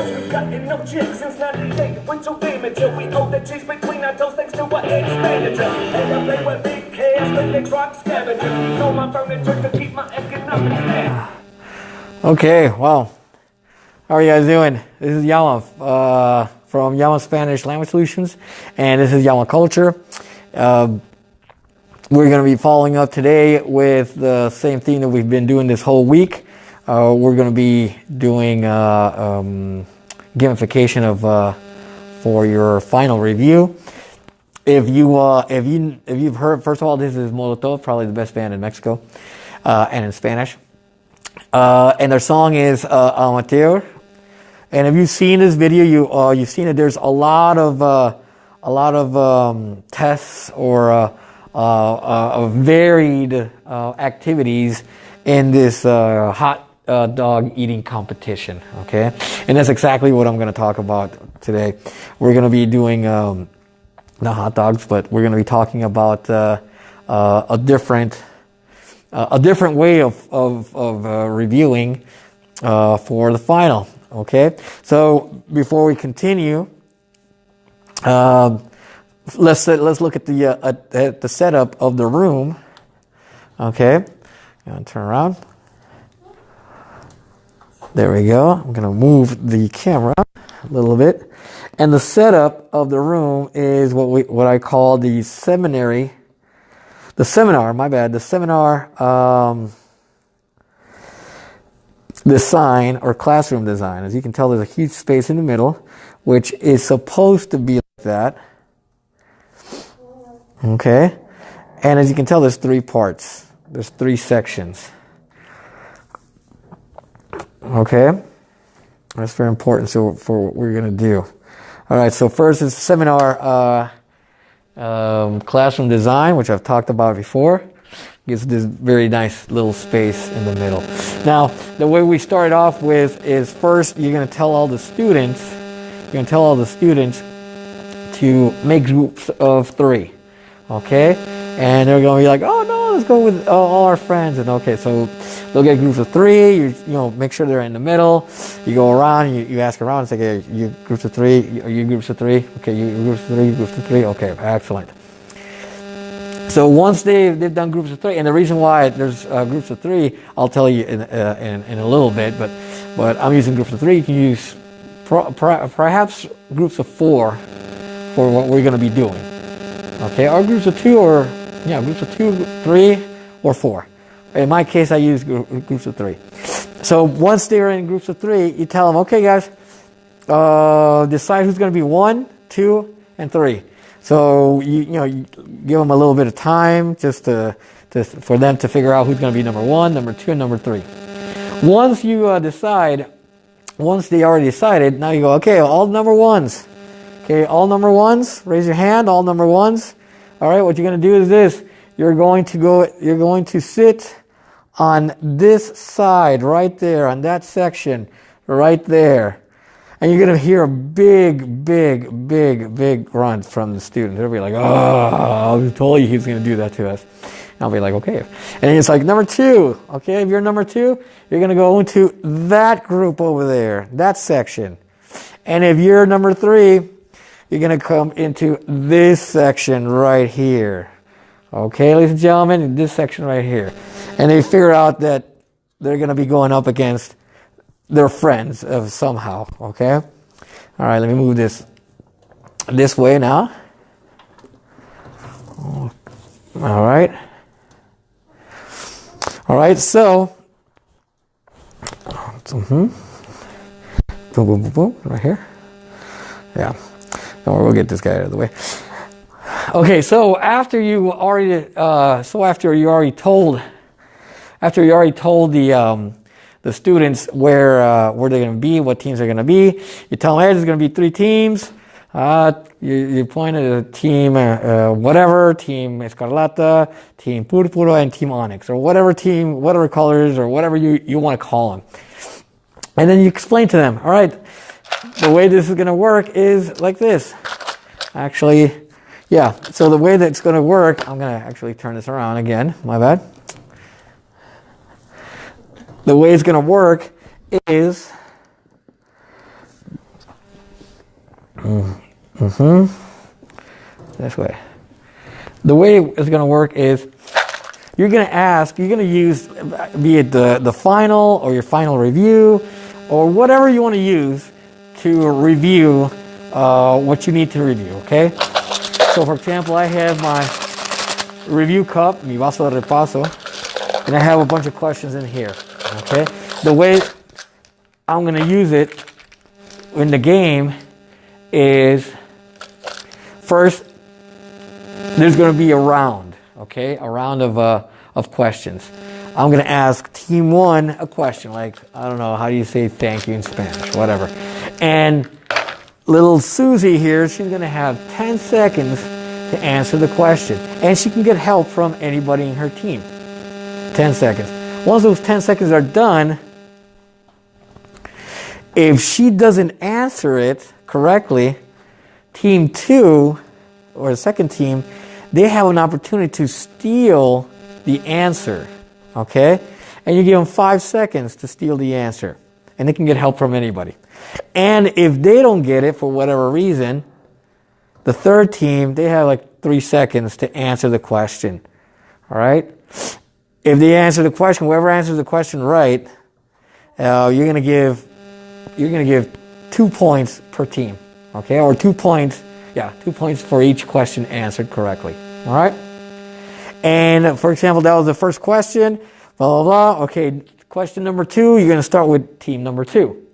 We've gotten no chick since 98. With your damage, we hold the cheese between our toes thanks to our expenditure. And I play with big cash, Linux rock scavengers. Sold my furniture to keep my economics down. Okay, well, how are you guys doing? This is Yama from Yama Spanish Language Solutions, and this is Yama Culture. We're going to be following up today with the same thing that we've been doing this whole week. We're going to be doing gamification of for your final review. If you've heard, first of all, this is Molotov, probably the best band in Mexico, and in Spanish. And their song is Amateur. And if you've seen this video, you've seen it. There's a lot of tests or varied activities in this hot dog eating competition. Okay, and that's exactly what I'm going to talk about today. We're going to be doing not hot dogs, but we're going to be talking about a different way of reviewing for the final. Okay, so before we continue, let's look at the setup of the room. Okay, I'm gonna turn around. There we go. I'm gonna move the camera a little bit, and the setup of the room is what I call the seminar design or classroom design. As you can tell, there's a huge space in the middle, which is supposed to be like that. Okay, and as you can tell, there's three parts. There's three sections. Okay, that's very important. So for what we're gonna do. All right. So first is seminar classroom design, which I've talked about before. Gives this very nice little space in the middle. Now, the way we start off with is first you're going to tell all the students. To make groups of 3. Okay, and they're going to be like, oh no, let's go with all our friends. And okay, so they'll get groups of 3. You make sure they're in the middle. You go around. You ask around and say, okay, you groups of 3. Are you groups of 3? Okay, you groups of 3. Groups of 3. Okay, excellent. So once they've done groups of 3, and the reason why there's groups of 3, I'll tell you in a little bit. But I'm using groups of 3. You can use perhaps groups of 4 for what we're going to be doing. Okay, or groups of 2, groups of 2, 3, or 4. In my case, I use groups of 3. So once they're in groups of 3, you tell them, okay, guys, decide who's going to be 1, 2, and 3. So you give them a little bit of time just for them to figure out who's going to be number 1, number 2, and number 3. Once they already decided, now you go, okay, all number 1s. Okay, all number 1s, raise your hand, all number 1s. All right, what you're going to do is this. You're going to sit on this side right there, on that section right there. And you're going to hear a big grunt from the student. They'll be like, oh, I told you he was going to do that to us. And I'll be like, okay. And it's like, number 2. Okay, if you're number 2, you're going to go into that group over there, that section. And if you're number 3, you're going to come into this section right here. Okay, ladies and gentlemen, this section right here. And they figure out that they're going to be going up against their friends somehow. Okay? All right, let me move this way now. All right. All right, so boom, boom, boom, boom, right here. Yeah. Don't worry, we'll get this guy out of the way. Okay, so after you already told the students where they're going to be, what teams they're going to be, you tell them, hey, there's going to be 3 teams. You point at a team, whatever, team Escarlata, team Púrpura, and team Onyx, or whatever colors, or whatever you want to call them. And then you explain to them, all right, the way this is going to work is like this. Actually, yeah, so the way that it's going to work, I'm going to actually turn this around again, my bad. The way it's going to work is This way. The way it's going to work is you're going to use, be it the final or your final review or whatever you want to use to review what you need to review, okay? So for example, I have my review cup, mi vaso de repaso, and I have a bunch of questions in here, okay? The way I'm going to use it in the game is first, there's going to be a round, okay? A round of questions. I'm going to ask team one a question, like, I don't know, how do you say thank you in Spanish, whatever. And little Susie here, she's going to have 10 seconds to answer the question. And she can get help from anybody in her team. 10 seconds. Once those 10 seconds are done, if she doesn't answer it correctly, team two, or the second team, they have an opportunity to steal the answer, okay? And you give them 5 seconds to steal the answer. And they can get help from anybody. And if they don't get it for whatever reason, the third team, they have like 3 seconds to answer the question, all right? If they answer the question, whoever answers the question right, you're gonna give 2 points per team, okay? Or 2 points, 2 points for each question answered correctly, all right? And for example, that was the first question, blah, blah, blah. Okay, question number 2, you're gonna start with team number 2.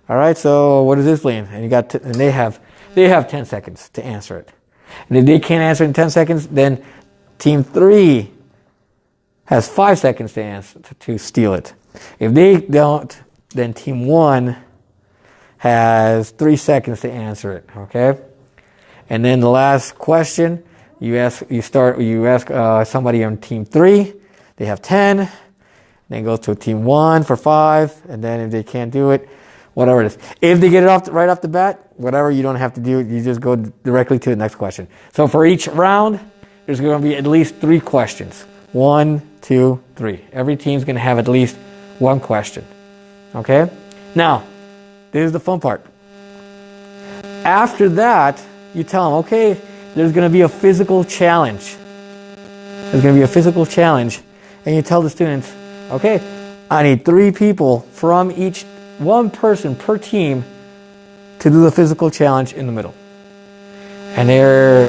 All right, so what is this mean? And and they have 10 seconds to answer it. And if they can't answer in 10 seconds, then team 3 has 5 seconds to answer, to steal it. If they don't, then team 1 has 3 seconds to answer it, okay? And then the last question, you ask somebody on team 3, they have 10, then go to team 1 for 5, and then if they can't do it, whatever it is. If they get it right off the bat, whatever, you don't have to do it, you just go directly to the next question. So for each round, there's going to be at least 3 questions. 1, 2, 3. Every team's going to have at least 1 question. Okay? Now, this is the fun part. After that, you tell them, okay, there's going to be a physical challenge. There's going to be a physical challenge. And you tell the students, okay, I need 3 people from each, 1 person per team to do the physical challenge in the middle. And they're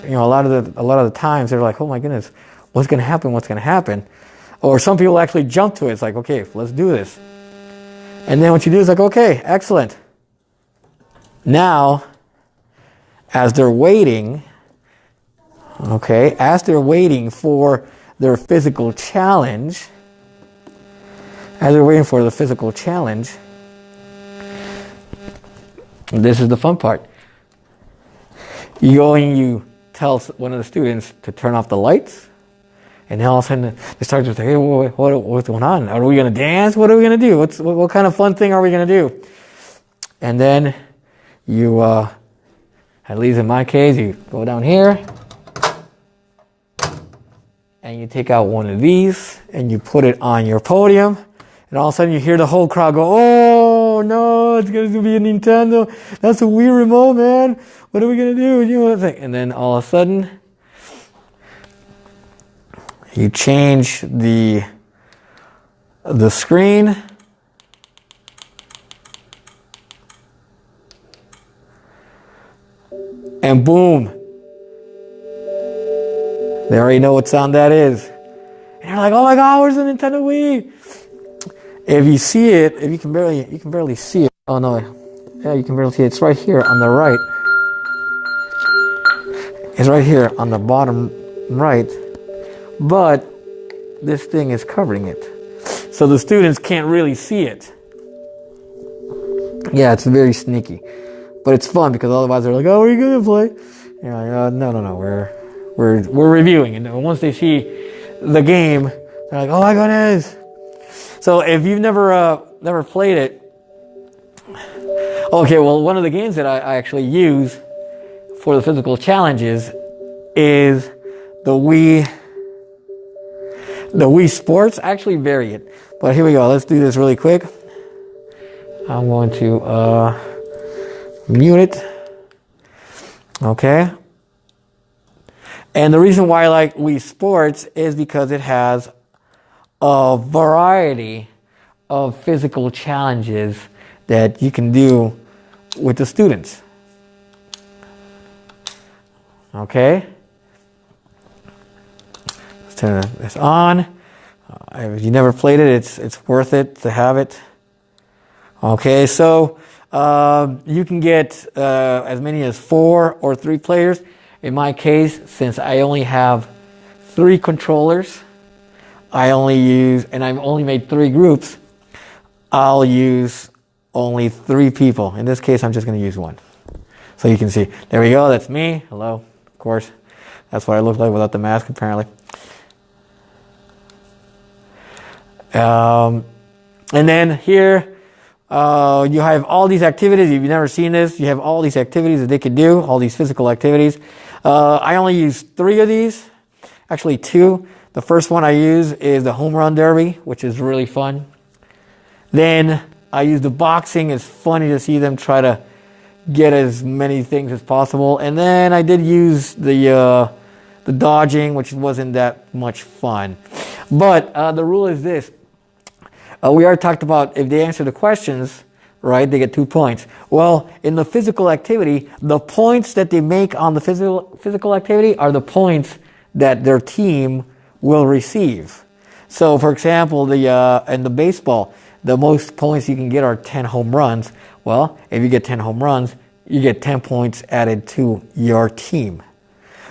you know, a lot of the times they're like, oh my goodness, what's going to happen? What's going to happen? Or some people actually jump to it. It's like, okay, let's do this. And then what you do is like, okay, excellent. Now, as they're waiting, for their physical challenge, this is the fun part. You go and you tell one of the students to turn off the lights, and then all of a sudden they start to say, hey, what's going on? Are we going to dance? What are we going to do? What kind of fun thing are we going to do? And then you, at least in my case, you go down here, and you take out one of these, and you put it on your podium, and all of a sudden you hear the whole crowd go, oh no, it's going to be a Nintendo. That's a Wii remote, man. What are we going to do? You know, and then all of a sudden, you change the screen. And boom. They already know what sound that is. And you're like, oh my God, where's the Nintendo Wii? If you see it, if you can barely see it. Oh no, yeah, you can barely see it. It's right here on the right. It's right here on the bottom right. But this thing is covering it. So the students can't really see it. Yeah, it's very sneaky. But it's fun because otherwise they're like, oh, are you going to play? You're like, no, we're reviewing. And once they see the game, they're like, oh my goodness. So if you've never played it, okay, well, one of the games that I actually use for the physical challenges is the Wii Sports. I actually vary it. But here we go. Let's do this really quick. I'm going to Mute it. Okay. And the reason why I like Wii Sports is because it has a variety of physical challenges that you can do with the students. Okay. Let's turn this on. If you never played it, it's worth it to have it. Okay, so you can get as many as 4 or 3 players. In my case, since I only have 3 controllers, I've only made 3 groups, I'll use only 3 people. In this case, I'm just going to use 1. So you can see, there we go, that's me. Hello, of course. That's what I look like without the mask, apparently. And then here, you have all these activities. If you've never seen this, you have all these activities that they could do, all these physical activities. I only use 3 of these, actually 2. The first one I use is the home run derby, which is really fun. Then I use the boxing. It's funny to see them try to get as many things as possible. And then I did use the dodging, which wasn't that much fun. But the rule is this. We already talked about if they answer the questions, right, they get 2 points. Well, in the physical activity, the points that they make on the physical activity are the points that their team will receive. So, for example, in the baseball, the most points you can get are 10 home runs. Well, if you get 10 home runs, you get 10 points added to your team.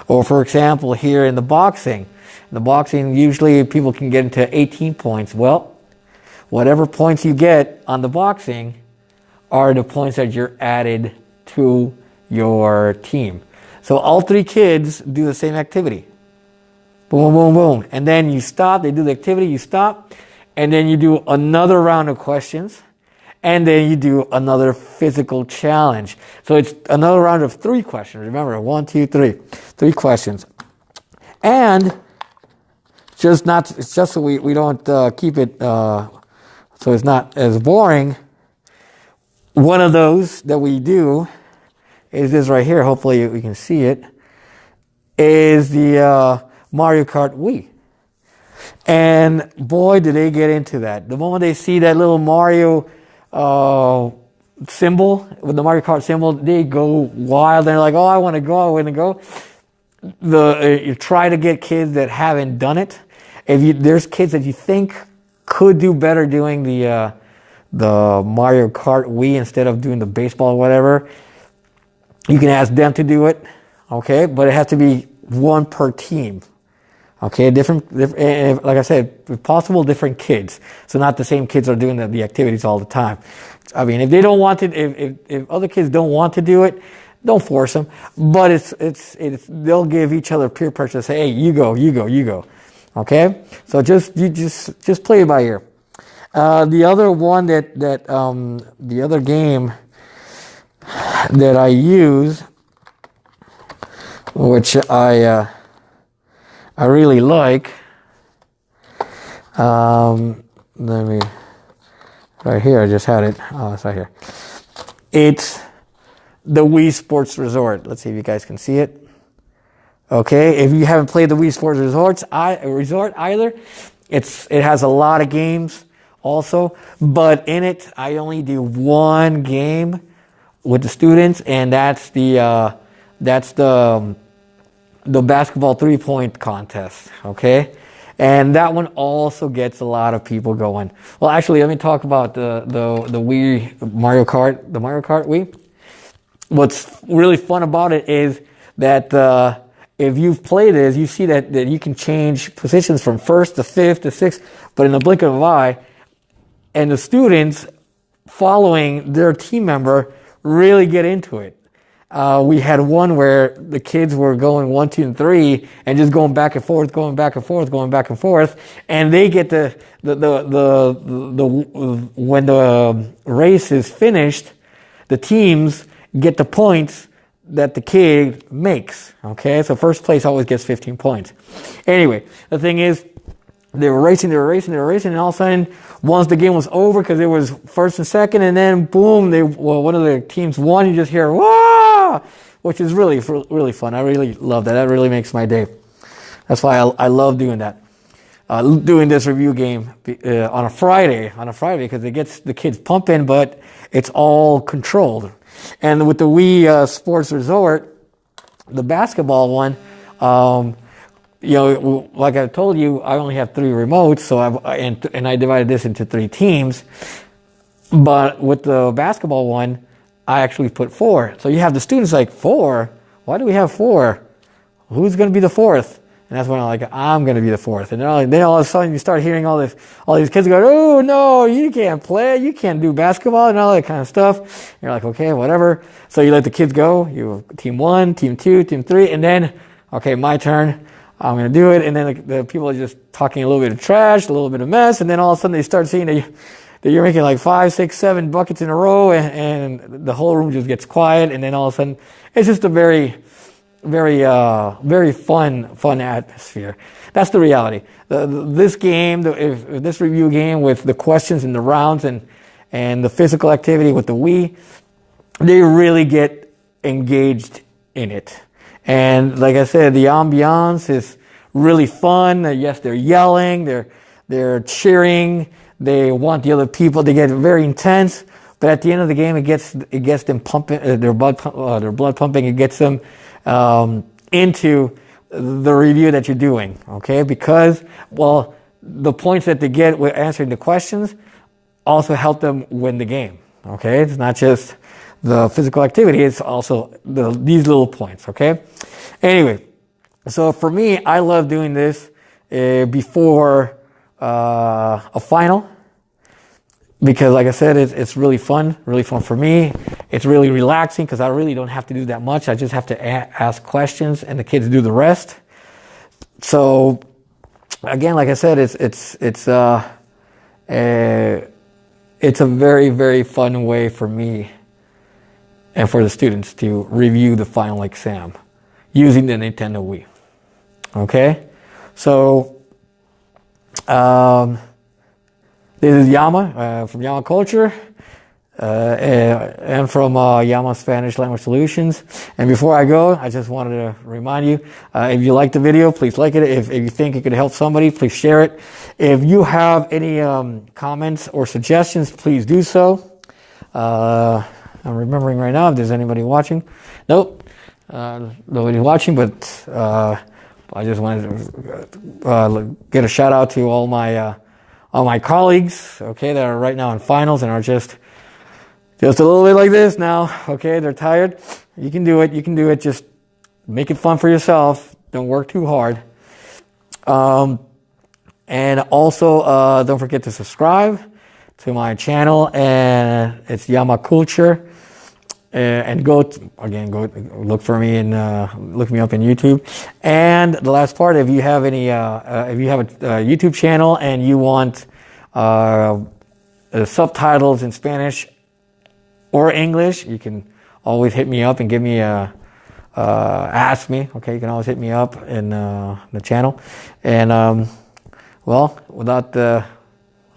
Or, for example, here in the boxing, usually people can get into 18 points. Well, whatever points you get on the boxing are the points that you're added to your team. So all 3 kids do the same activity. Boom, boom, boom. And then you stop, they do the activity, you stop, and then you do another round of questions, and then you do another physical challenge. So it's another round of 3 questions. Remember, 1, 2, 3. 3 questions. And it's just so we don't keep it so it's not as boring. One of those that we do is this right here. Hopefully we can see it. Is the Mario Kart Wii. And boy, did they get into that. The moment they see that little Mario symbol, with the Mario Kart symbol, they go wild. They're like, oh, I want to go. You try to get kids that haven't done it. There's kids that you think could do better doing the Mario Kart Wii instead of doing the baseball or whatever, you can ask them to do it, okay? But it has to be 1 per team, okay? Different, like I said, if possible, different kids. So not the same kids are doing the activities all the time. I mean, if they don't want to, if other kids don't want to do it, don't force them. But they'll give each other peer pressure. Say, hey, you go. Okay, so just play it by ear. The other one the other game that I use, which I really like, right here. I just had it. Oh, it's right here. It's the Wii Sports Resort. Let's see if you guys can see it. Okay, if you haven't played the Wii Sports Resort either, it has a lot of games also, but in it I only do 1 game with the students, and that's the basketball 3-point contest. Okay, and that one also gets a lot of people going. Well, actually, let me talk about the Wii Mario Kart Wii. What's really fun about it is that if you've played it, you see that you can change positions from 1st to 5th to 6th, but in the blink of an eye, and the students following their team member really get into it. We had one where the kids were going 1, 2, and 3, and just going back and forth, and they get when the race is finished, the teams get the points that the kid makes. Okay, so first place always gets 15 points. Anyway, the thing is, they were racing, and all of a sudden, once the game was over, because it was first and second, and then boom, one of the teams won. You just hear "Wah!" which is really fun. I really love that. That really makes my day. That's why I love doing that. Doing this review game on a Friday, because it gets the kids pumping, but it's all controlled. And with the Wii Sports Resort, the basketball one, like I told you, I only have 3 remotes, so I divided this into 3 teams. But with the basketball one, I actually put 4. So you have the students like, 4? Why do we have 4? Who's going to be the 4th? And that's when I'm going to be the 4th. And then all of a sudden you start hearing all these kids go, oh no, you can't play, you can't do basketball, and all that kind of stuff. And you're like, okay, whatever. So you let the kids go. You team 1, team 2, team 3, and then, okay, my turn. I'm going to do it. And then the people are just talking a little bit of trash, a little bit of mess. And then all of a sudden they start seeing that you're making like 5, 6, 7 buckets in a row, and the whole room just gets quiet. And then all of a sudden it's just a very fun atmosphere. That's the reality. This game, this review game with the questions and the rounds and the physical activity with the Wii, they really get engaged in it. And like I said, the ambiance is really fun. Yes, they're yelling, they're cheering, they want the other people. They get very intense, but at the end of the game, it gets them pumping, their blood pumping. It gets them into the review that you're doing. Okay, because the points that they get with answering the questions also help them win the game. Okay, it's not just the physical activity, it's also these little points. Okay, anyway, so for me, I love doing this before a final, because like I said, it's really fun for me. It's really relaxing because I really don't have to do that much. I just have to ask questions and the kids do the rest. So again, like I said, it's a very, very fun way for me and for the students to review the final exam using the Nintendo Wii. Okay, so this is YAMA from YAMA Culture and from YAMA Spanish Language Solutions. And before I go, I just wanted to remind you, if you like the video, please like it. If you think it could help somebody, please share it. If you have any comments or suggestions, please do so. I'm remembering right now if there's anybody watching. Nope, nobody's watching, but I just wanted to get a shout out to all my colleagues, okay, that are right now in finals and are just a little bit like this now, okay, they're tired. You can do it, just make it fun for yourself, don't work too hard. And also, don't forget to subscribe to my channel, and it's YAMA COOL-TURE. And go look for me and look me up in YouTube. And the last part, if you have a YouTube channel and you want subtitles in Spanish or English, you can always hit me up and give me ask me. Okay, you can always hit me up in the channel. And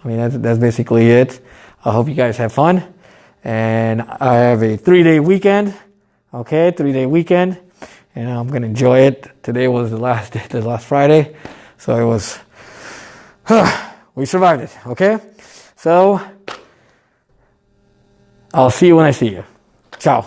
that's basically it. I hope you guys have fun. And I have a 3-day weekend, okay, 3-day weekend, and I'm going to enjoy it. Today was the last Friday, so it was, we survived it, okay? So, I'll see you when I see you. Ciao.